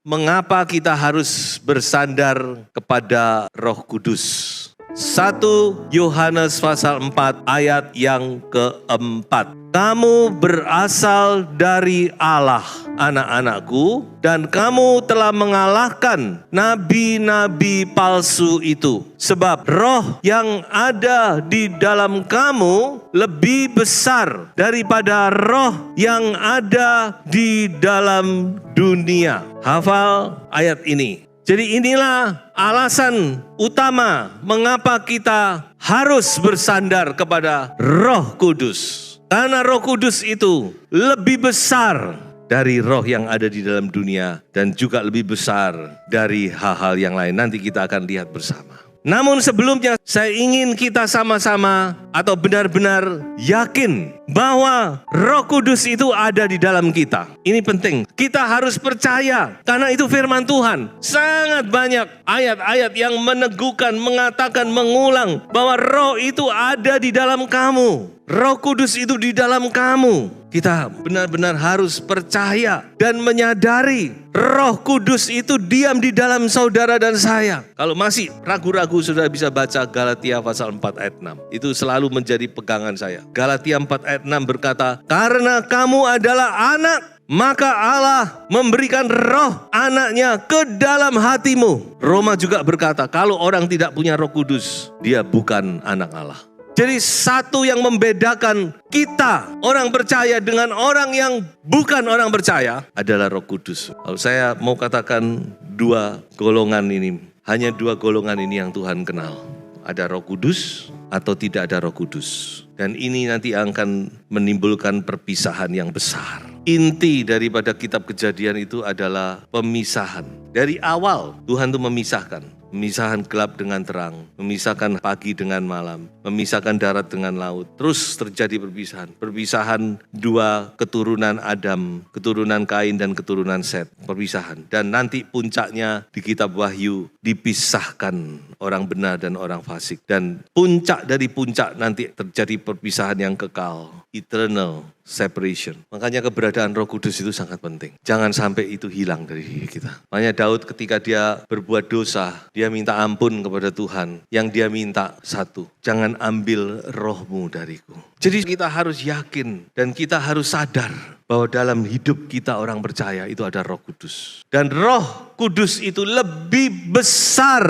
mengapa kita harus bersandar kepada Roh Kudus? 1 Yohanes pasal 4 ayat yang keempat. Kamu berasal dari Allah, anak-anakku, dan kamu telah mengalahkan nabi-nabi palsu itu. Sebab roh yang ada di dalam kamu lebih besar daripada roh yang ada di dalam dunia. Hafal ayat ini. Jadi inilah alasan utama mengapa kita harus bersandar kepada Roh Kudus. Karena Roh Kudus itu lebih besar dari roh yang ada di dalam dunia dan juga lebih besar dari hal-hal yang lain. Nanti kita akan lihat bersama. Namun sebelumnya saya ingin kita sama-sama atau benar-benar yakin bahwa Roh Kudus itu ada di dalam kita. Ini penting. Kita harus percaya karena itu firman Tuhan. Sangat banyak ayat-ayat yang meneguhkan, mengatakan, mengulang bahwa Roh itu ada di dalam kamu. Roh Kudus itu di dalam kamu. Kita benar-benar harus percaya dan menyadari Roh Kudus itu diam di dalam saudara dan saya. Kalau masih ragu-ragu, saudara bisa baca Galatia pasal 4 ayat 6. Itu selalu menjadi pegangan saya. Galatia 4 ayat 6 berkata, karena kamu adalah anak, maka Allah memberikan roh anaknya ke dalam hatimu. Roma juga berkata, kalau orang tidak punya Roh Kudus, dia bukan anak Allah. Jadi satu yang membedakan kita orang percaya dengan orang yang bukan orang percaya adalah Roh Kudus. Kalau saya mau katakan dua golongan ini, hanya dua golongan ini yang Tuhan kenal. Ada Roh Kudus atau tidak ada Roh Kudus. Dan ini nanti akan menimbulkan perpisahan yang besar. Inti daripada kitab Kejadian itu adalah pemisahan. Dari awal Tuhan itu memisahkan. Memisahkan gelap dengan terang, memisahkan pagi dengan malam, memisahkan darat dengan laut. Terus terjadi perpisahan. Perpisahan dua keturunan Adam, keturunan Kain dan keturunan Set. Perpisahan. Dan nanti puncaknya di kitab Wahyu dipisahkan orang benar dan orang fasik. Dan puncak dari puncak nanti terjadi perpisahan yang kekal. Eternal separation. Makanya keberadaan Roh Kudus itu sangat penting. Jangan sampai itu hilang dari diri kita. Makanya Daud ketika dia berbuat dosa, dia minta ampun kepada Tuhan. Yang dia minta satu, jangan ambil rohmu dariku. Jadi kita harus yakin dan kita harus sadar bahwa dalam hidup kita orang percaya itu ada Roh Kudus. Dan Roh Kudus itu lebih besar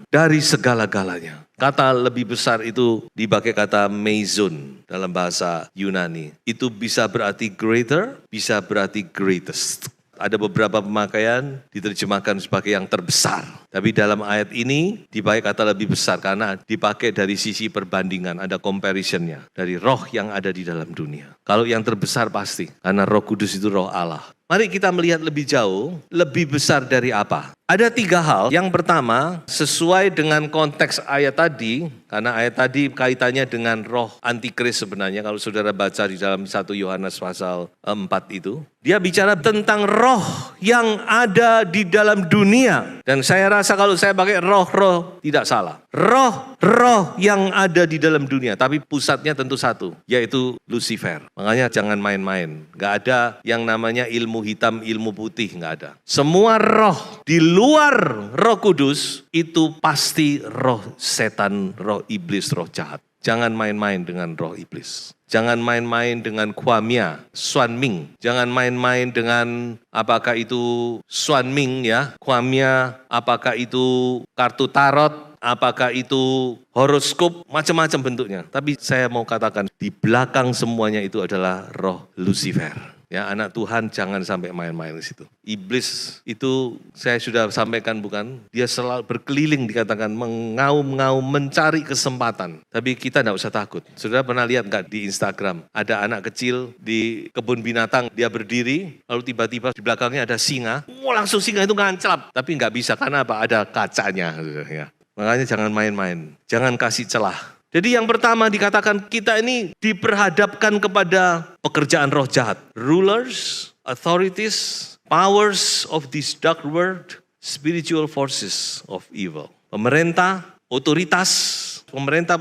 dari segala-galanya. Kata lebih besar itu dipakai kata meizon dalam bahasa Yunani. Itu bisa berarti greater, bisa berarti greatest. Ada beberapa pemakaian diterjemahkan sebagai yang terbesar. Tapi dalam ayat ini dipakai kata lebih besar karena dipakai dari sisi perbandingan. Ada comparisonnya dari roh yang ada di dalam dunia. Kalau yang terbesar pasti karena Roh Kudus itu roh Allah. Mari kita melihat lebih jauh, lebih besar dari apa? Ada 3 hal. Yang pertama, sesuai dengan konteks ayat tadi, karena ayat tadi kaitannya dengan roh antikris sebenarnya, kalau saudara baca di dalam 1 Yohanes pasal 4 itu, dia bicara tentang roh yang ada di dalam dunia. Dan saya rasa kalau saya pakai roh-roh tidak salah. Roh yang ada di dalam dunia, tapi pusatnya tentu satu, yaitu Lucifer. Makanya jangan main-main. Gak ada yang namanya ilmu hitam, ilmu putih, gak ada. Semua roh di luar Roh Kudus itu pasti roh setan, roh iblis, roh jahat. Jangan main-main dengan roh iblis. Jangan main-main dengan Kwamia, Xuan Ming. Jangan main-main dengan apakah itu Xuan Ming ya, Kwamia, apakah itu kartu tarot, apakah itu horoskop, macam-macam bentuknya. Tapi saya mau katakan di belakang semuanya itu adalah roh Lucifer. Ya, anak Tuhan jangan sampai main-main di situ. Iblis itu saya sudah sampaikan bukan? Dia selalu berkeliling dikatakan mengaum-ngaum mencari kesempatan. Tapi kita tidak usah takut. Saudara pernah lihat nggak di Instagram? Ada anak kecil di kebun binatang, dia berdiri, lalu tiba-tiba di belakangnya ada singa. Langsung singa itu nganclap. Tapi nggak bisa karena apa? Ada kacanya. Ya. Makanya jangan main-main. Jangan kasih celah. Jadi yang pertama dikatakan kita ini diperhadapkan kepada pekerjaan roh jahat. Rulers, authorities, powers of this dark world, spiritual forces of evil. Pemerintah, otoritas, otoritas,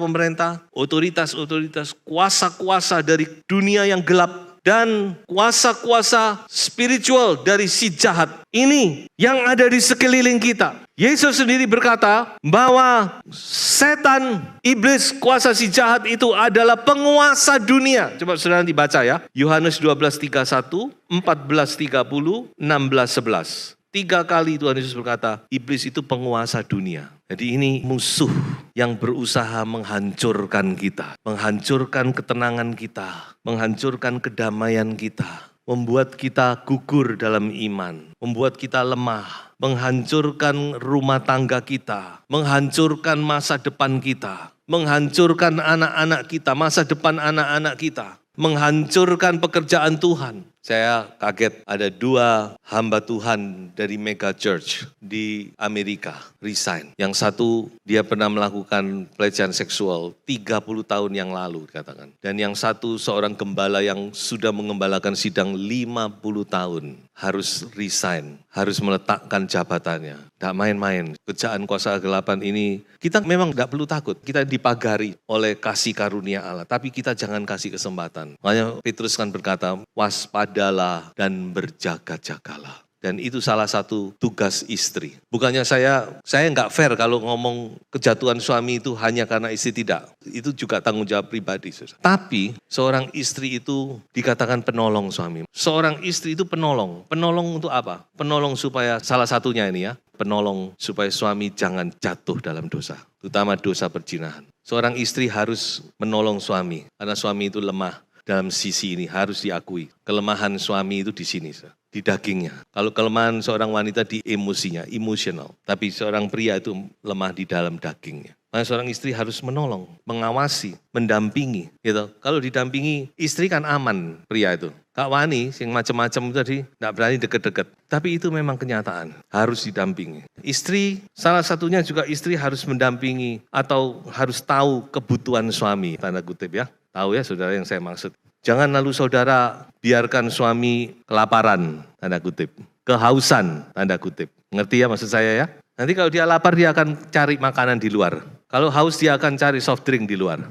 kuasa-kuasa dari dunia yang gelap dan kuasa-kuasa spiritual dari si jahat ini yang ada di sekeliling kita. Yesus sendiri berkata bahwa setan, iblis, kuasa si jahat itu adalah penguasa dunia. Coba saudara dibaca ya. Yohanes 12:31, 14:30, 16:11. 3 kali Tuhan Yesus berkata, iblis itu penguasa dunia. Jadi ini musuh yang berusaha menghancurkan kita, menghancurkan ketenangan kita, menghancurkan kedamaian kita, membuat kita gugur dalam iman, membuat kita lemah, menghancurkan rumah tangga kita, menghancurkan masa depan kita, menghancurkan anak-anak kita, masa depan anak-anak kita, menghancurkan pekerjaan Tuhan. Saya kaget ada 2 hamba Tuhan dari Mega Church di Amerika resign. Yang satu dia pernah melakukan pelecehan seksual 30 tahun yang lalu dikatakan. Dan yang satu seorang gembala yang sudah mengembalakan sidang 50 tahun harus resign, harus meletakkan jabatannya. Tidak main-main, kerjaan kuasa kegelapan ini kita memang tidak perlu takut. Kita dipagari oleh kasih karunia Allah, tapi kita jangan kasih kesempatan. Makanya Petrus kan berkata, waspadalah dan berjaga-jagalah. Dan itu salah satu tugas istri. Bukannya saya nggak fair kalau ngomong kejatuhan suami itu hanya karena istri, tidak. Itu juga tanggung jawab pribadi. Tapi seorang istri itu dikatakan penolong suami. Seorang istri itu penolong. Penolong untuk apa? Penolong supaya salah satunya ini ya. Penolong supaya suami jangan jatuh dalam dosa. Terutama dosa perzinahan. Seorang istri harus menolong suami. Karena suami itu lemah. Dalam sisi ini harus diakui. Kelemahan suami itu di sini, di dagingnya. Kalau kelemahan seorang wanita di emosinya, emotional. Tapi seorang pria itu lemah di dalam dagingnya. Maka seorang istri harus menolong, mengawasi, mendampingi. Gitu. Kalau didampingi, istri kan aman pria itu. Kak Wani, yang macam-macam itu tadi, tidak berani deket-deket. Tapi itu memang kenyataan, harus didampingi. Istri, salah satunya juga istri harus mendampingi atau harus tahu kebutuhan suami, tanda kutip ya. Tahu ya saudara yang saya maksud. Jangan lalu saudara biarkan suami kelaparan, tanda kutip. Kehausan, tanda kutip. Ngerti ya maksud saya ya? Nanti kalau dia lapar dia akan cari makanan di luar. Kalau haus dia akan cari soft drink di luar.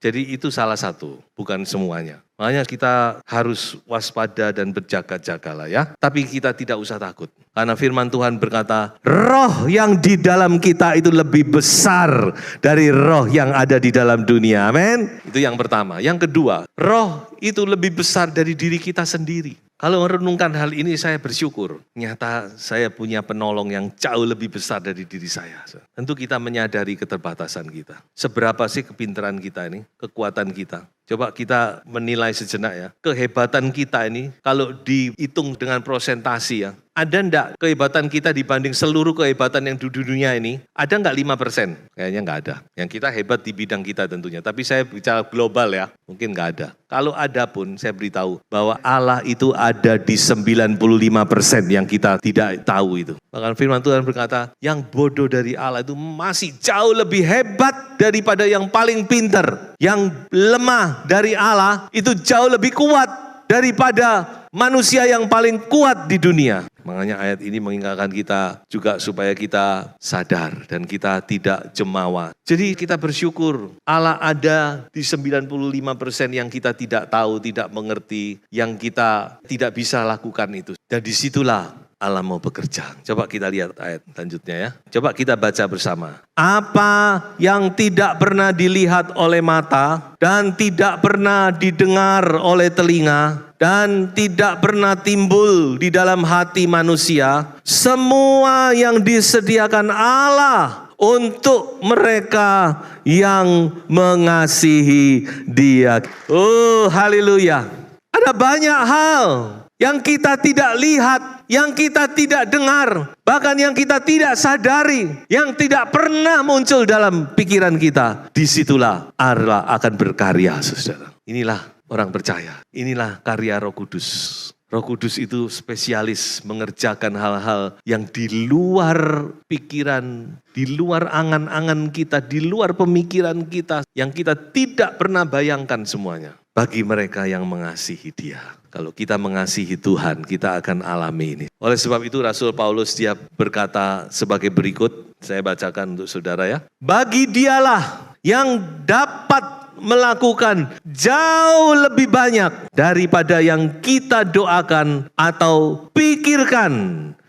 Jadi itu salah satu, bukan semuanya. Makanya kita harus waspada dan berjaga-jagalah ya. Tapi kita tidak usah takut. Karena firman Tuhan berkata, roh yang di dalam kita itu lebih besar dari roh yang ada di dalam dunia. Amin. Itu yang pertama. Yang kedua, roh itu lebih besar dari diri kita sendiri. Kalau merenungkan hal ini saya bersyukur. Nyata saya punya penolong yang jauh lebih besar dari diri saya. Tentu kita menyadari keterbatasan kita. Seberapa sih kepintaran kita ini, kekuatan kita. Coba kita menilai sejenak ya. Kehebatan kita ini kalau dihitung dengan prosentasi ya. Ada enggak kehebatan kita dibanding seluruh kehebatan yang di dunia ini? Ada enggak 5%? Kayaknya enggak ada. Yang kita hebat di bidang kita tentunya. Tapi saya bicara global ya, mungkin enggak ada. Kalau ada pun saya beritahu bahwa Allah itu ada di 95% yang kita tidak tahu itu. Bahkan firman Tuhan berkata, yang bodoh dari Allah itu masih jauh lebih hebat daripada yang paling pintar. Yang lemah dari Allah itu jauh lebih kuat daripada manusia yang paling kuat di dunia. Makanya ayat ini mengingatkan kita juga supaya kita sadar dan kita tidak jemawa. Jadi kita bersyukur Allah ada di 95% yang kita tidak tahu, tidak mengerti, yang kita tidak bisa lakukan itu. Dan disitulah Allah mau bekerja. Coba kita lihat ayat selanjutnya ya. Coba kita baca bersama. Apa yang tidak pernah dilihat oleh mata dan tidak pernah didengar oleh telinga dan tidak pernah timbul di dalam hati manusia, semua yang disediakan Allah untuk mereka yang mengasihi Dia. Oh, haleluya. Ada banyak hal yang kita tidak lihat, yang kita tidak dengar, bahkan yang kita tidak sadari, yang tidak pernah muncul dalam pikiran kita. Disitulah Allah akan berkarya, saudara. Inilah orang percaya, inilah karya Roh Kudus. Roh Kudus itu spesialis mengerjakan hal-hal yang di luar pikiran, di luar angan-angan kita, di luar pemikiran kita, yang kita tidak pernah bayangkan semuanya. Bagi mereka yang mengasihi Dia. Kalau kita mengasihi Tuhan, kita akan alami ini. Oleh sebab itu Rasul Paulus dia berkata sebagai berikut, saya bacakan untuk saudara ya. Bagi Dialah yang dapat melakukan jauh lebih banyak daripada yang kita doakan atau pikirkan.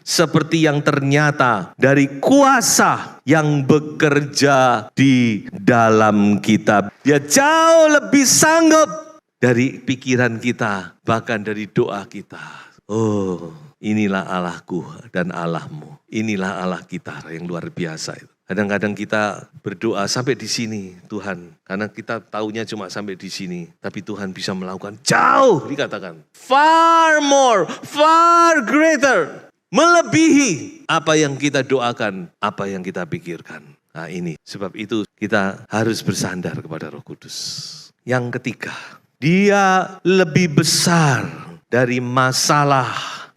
Seperti yang ternyata dari kuasa yang bekerja di dalam kita. Dia jauh lebih sanggup dari pikiran kita, bahkan dari doa kita. Oh, inilah Allahku dan Allahmu. Inilah Allah kita yang luar biasa itu. Kadang-kadang kita berdoa sampai di sini Tuhan. Karena kita taunya cuma sampai di sini. Tapi Tuhan bisa melakukan jauh, dikatakan. Far more, far greater. Melebihi apa yang kita doakan, apa yang kita pikirkan. Nah ini, sebab itu kita harus bersandar kepada Roh Kudus. Yang ketiga, Dia lebih besar dari masalah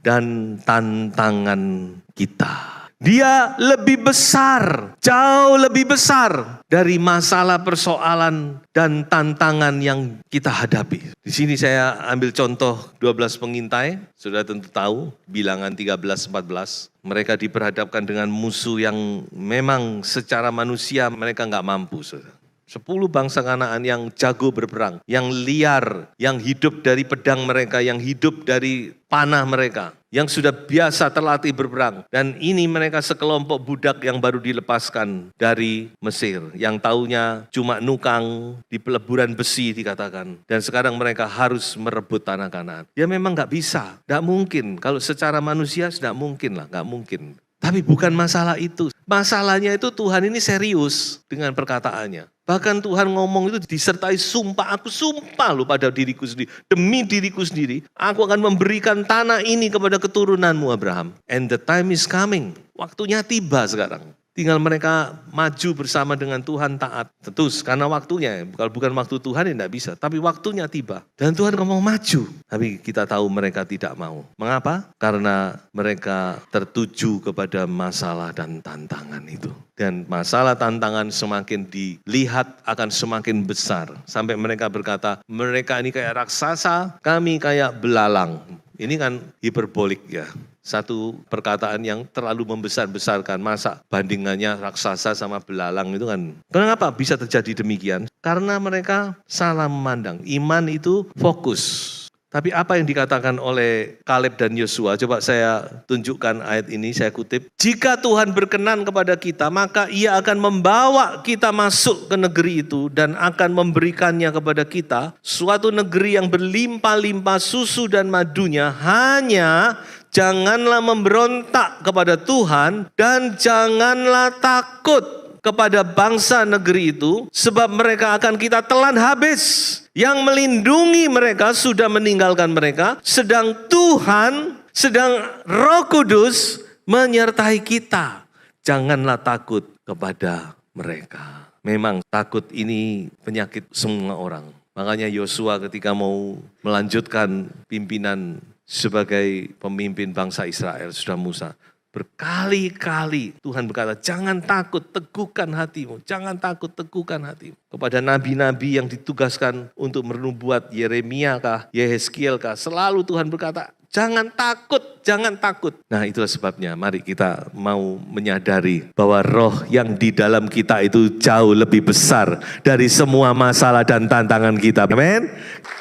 dan tantangan kita. Dia lebih besar, jauh lebih besar dari masalah, persoalan, dan tantangan yang kita hadapi. Di sini saya ambil contoh 12 pengintai, sudah tentu tahu, bilangan 13-14. Mereka diperhadapkan dengan musuh yang memang secara manusia mereka nggak mampu. 10 bangsa Kanaan yang jago berperang, yang liar, yang hidup dari pedang mereka, yang hidup dari panah mereka, yang sudah biasa terlatih berperang. Dan ini mereka sekelompok budak yang baru dilepaskan dari Mesir, yang taunya cuma nukang di peleburan besi dikatakan. Dan sekarang mereka harus merebut tanah Kanaan. Ya memang nggak bisa, nggak mungkin. Kalau secara manusia sudah mungkin lah, nggak mungkin. Tapi bukan masalah itu. Masalahnya itu Tuhan ini serius dengan perkataannya. Bahkan Tuhan ngomong itu disertai sumpah. Aku sumpah loh pada diriku sendiri. Demi diriku sendiri. Aku akan memberikan tanah ini kepada keturunanmu Abraham. And the time is coming. Waktunya tiba sekarang. Tinggal mereka maju bersama dengan Tuhan taat. Tentu karena waktunya, kalau bukan waktu Tuhan ya tidak bisa. Tapi waktunya tiba. Dan Tuhan ngomong maju. Tapi kita tahu mereka tidak mau. Mengapa? Karena mereka tertuju kepada masalah dan tantangan itu. Dan masalah tantangan semakin dilihat akan semakin besar. Sampai mereka berkata, mereka ini kayak raksasa, kami kayak belalang. Ini kan hiperbolik ya. Satu perkataan yang terlalu membesar-besarkan. Masa bandingannya raksasa sama belalang itu kan. Kenapa bisa terjadi demikian? Karena mereka salah memandang. Iman itu fokus. Tapi apa yang dikatakan oleh Kaleb dan Yosua, coba saya tunjukkan ayat ini, saya kutip. Jika Tuhan berkenan kepada kita, maka Ia akan membawa kita masuk ke negeri itu dan akan memberikannya kepada kita. Suatu negeri yang berlimpah-limpah susu dan madunya, hanya janganlah memberontak kepada Tuhan dan janganlah takut kepada bangsa negeri itu, sebab mereka akan kita telan habis. Yang melindungi mereka sudah meninggalkan mereka, sedang Tuhan, sedang Roh Kudus menyertai kita. Janganlah takut kepada mereka. Memang takut ini penyakit semua orang. Makanya Yosua ketika mau melanjutkan pimpinan sebagai pemimpin bangsa Israel, sudah Musa, berkali-kali Tuhan berkata, jangan takut, teguhkan hatimu. Jangan takut, teguhkan hatimu. Kepada nabi-nabi yang ditugaskan untuk menubuat, Yeremia kah, Yehezkiel kah, selalu Tuhan berkata, jangan takut, jangan takut. Nah itulah sebabnya mari kita mau menyadari bahwa roh yang di dalam kita itu jauh lebih besar dari semua masalah dan tantangan kita. Amin.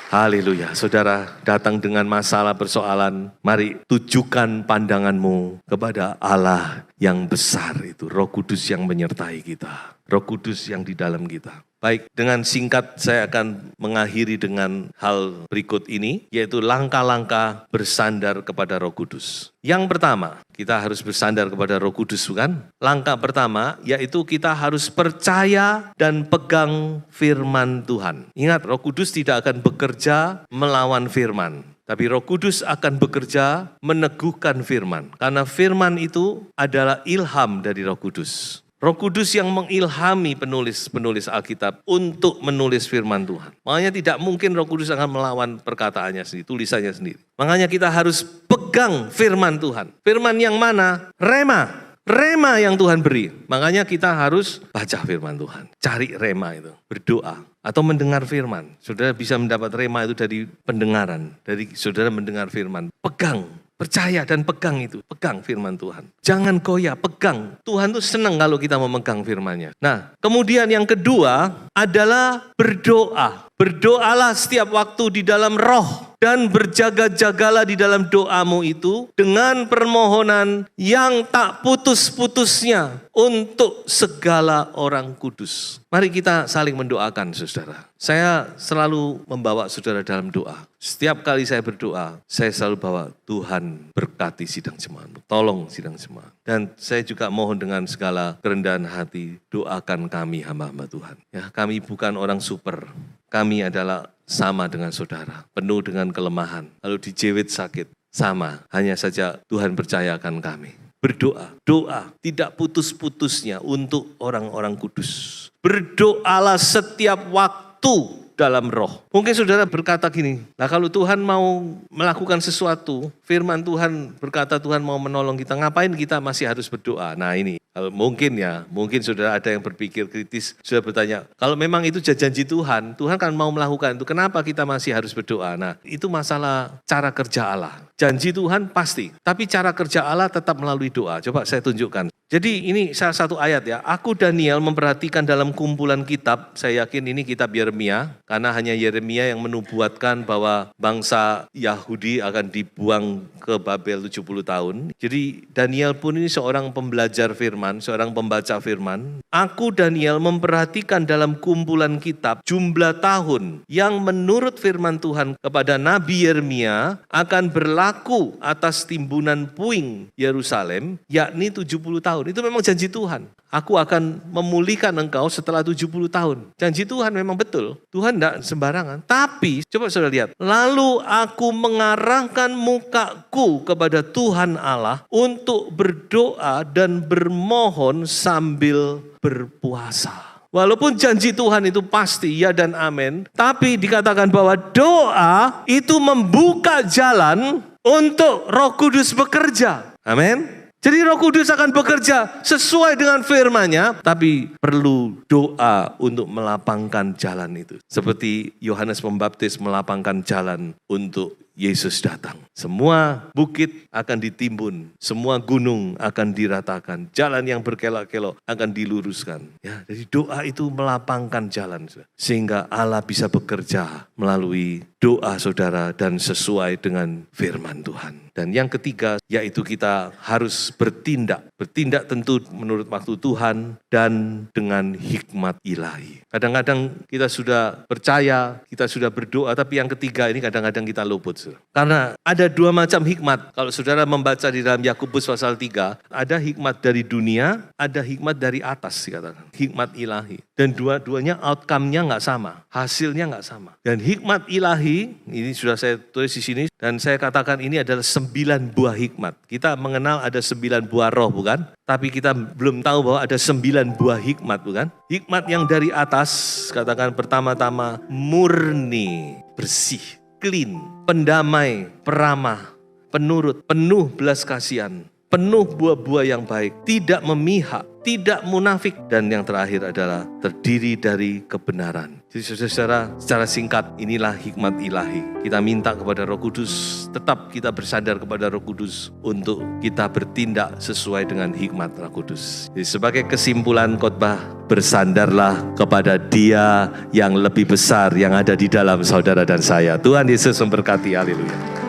Haleluya. Saudara datang dengan masalah persoalan, mari tujukan pandanganmu kepada Allah yang besar itu. Roh Kudus yang menyertai kita. Roh Kudus yang di dalam kita. Baik, dengan singkat saya akan mengakhiri dengan hal berikut ini, yaitu langkah-langkah bersandar kepada Roh Kudus. Yang pertama, kita harus bersandar kepada Roh Kudus, bukan? Langkah pertama, yaitu kita harus percaya dan pegang firman Tuhan. Ingat, Roh Kudus tidak akan bekerja melawan firman. Tapi Roh Kudus akan bekerja meneguhkan firman. Karena firman itu adalah ilham dari Roh Kudus. Roh Kudus yang mengilhami penulis-penulis Alkitab untuk menulis firman Tuhan. Makanya tidak mungkin Roh Kudus akan melawan perkataannya sendiri, tulisannya sendiri. Makanya kita harus pegang firman Tuhan. Firman yang mana? Rema yang Tuhan beri. Makanya kita harus baca firman Tuhan. Cari rema itu, berdoa. Atau mendengar firman. Saudara bisa mendapat rema itu dari pendengaran. Dari saudara mendengar firman. Pegang Percaya dan pegang itu. Pegang firman Tuhan. Jangan goyah, pegang. Tuhan tuh senang kalau kita memegang firman-Nya. Nah, kemudian yang kedua adalah berdoa. Berdoalah setiap waktu di dalam roh. Dan berjaga-jagalah di dalam doamu itu dengan permohonan yang tak putus-putusnya untuk segala orang kudus. Mari kita saling mendoakan, saudara. Saya selalu membawa saudara dalam doa. Setiap kali saya berdoa, saya selalu bawa, Tuhan berkati sidang jemaatmu. Tolong sidang jemaat. Dan saya juga mohon dengan segala kerendahan hati, doakan kami hamba-hamba Tuhan. Ya, kami bukan orang super. Kami adalah sama dengan saudara, penuh dengan kelemahan. Lalu dijewit sakit, sama. Hanya saja Tuhan percayakan kami. Berdoa, doa tidak putus-putusnya untuk orang-orang kudus. Berdoalah setiap waktu dalam roh. Mungkin saudara berkata gini, nah kalau Tuhan mau melakukan sesuatu, firman Tuhan berkata Tuhan mau menolong kita, ngapain kita masih harus berdoa? Nah ini, mungkin saudara ada yang berpikir kritis, sudah bertanya, kalau memang itu janji Tuhan, Tuhan kan mau melakukan itu, kenapa kita masih harus berdoa? Nah itu masalah cara kerja Allah. Janji Tuhan pasti, tapi cara kerja Allah tetap melalui doa. Coba saya tunjukkan. Jadi ini salah satu ayat ya, aku Daniel memperhatikan dalam kumpulan kitab, saya yakin ini kitab Yeremia, karena hanya Yeremia yang menubuatkan bahwa bangsa Yahudi akan dibuang ke Babel 70 tahun. Jadi Daniel pun ini seorang pembelajar firman, seorang pembaca firman. Aku Daniel memperhatikan dalam kumpulan kitab jumlah tahun yang menurut firman Tuhan kepada Nabi Yeremia akan berlaku atas timbunan puing Yerusalem, yakni 70 tahun. Itu memang janji Tuhan. Aku akan memulihkan engkau setelah 70 tahun. Janji Tuhan memang betul. Tuhan tidak sembarangan. Tapi, coba saudara lihat. Lalu aku mengarahkan mukaku kepada Tuhan Allah untuk berdoa dan bermohon sambil berpuasa. Walaupun janji Tuhan itu pasti ya dan amin. Tapi dikatakan bahwa doa itu membuka jalan untuk Roh Kudus bekerja. Amin. Jadi Roh Kudus akan bekerja sesuai dengan firman-Nya, tapi perlu doa untuk melapangkan jalan itu. Seperti Yohanes Pembaptis melapangkan jalan untuk Yesus datang. Semua bukit akan ditimbun, semua gunung akan diratakan, jalan yang berkelok-kelok akan diluruskan. Ya, jadi doa itu melapangkan jalan sehingga Allah bisa bekerja melalui doa saudara dan sesuai dengan firman Tuhan. Dan yang ketiga yaitu kita harus bertindak. Bertindak tentu menurut waktu Tuhan dan dengan hikmat ilahi. Kadang-kadang kita sudah percaya, kita sudah berdoa, tapi yang ketiga ini kadang-kadang kita luput. Karena ada dua macam hikmat. Kalau saudara membaca di dalam Yakobus pasal 3, ada hikmat dari dunia, ada hikmat dari atas dikatakan. Hikmat ilahi. Dan dua-duanya outcome-nya nggak sama, hasilnya nggak sama. Dan hikmat ilahi, ini sudah saya tulis di sini, dan saya katakan ini adalah 9 buah hikmat. Kita mengenal ada 9 buah roh, bukan? Tapi kita belum tahu bahwa ada 9 buah hikmat, bukan? Hikmat yang dari atas, katakan pertama-tama murni, bersih, clean, pendamai, peramah, penurut, penuh belas kasihan, penuh buah-buah yang baik, tidak memihak, tidak munafik, dan yang terakhir adalah terdiri dari kebenaran. Jadi saudara-saudara, secara singkat inilah hikmat ilahi. Kita minta kepada Roh Kudus, tetap kita bersandar kepada Roh Kudus untuk kita bertindak sesuai dengan hikmat Roh Kudus. Jadi sebagai kesimpulan khotbah, bersandarlah kepada Dia yang lebih besar yang ada di dalam saudara dan saya. Tuhan Yesus memberkati, haleluya.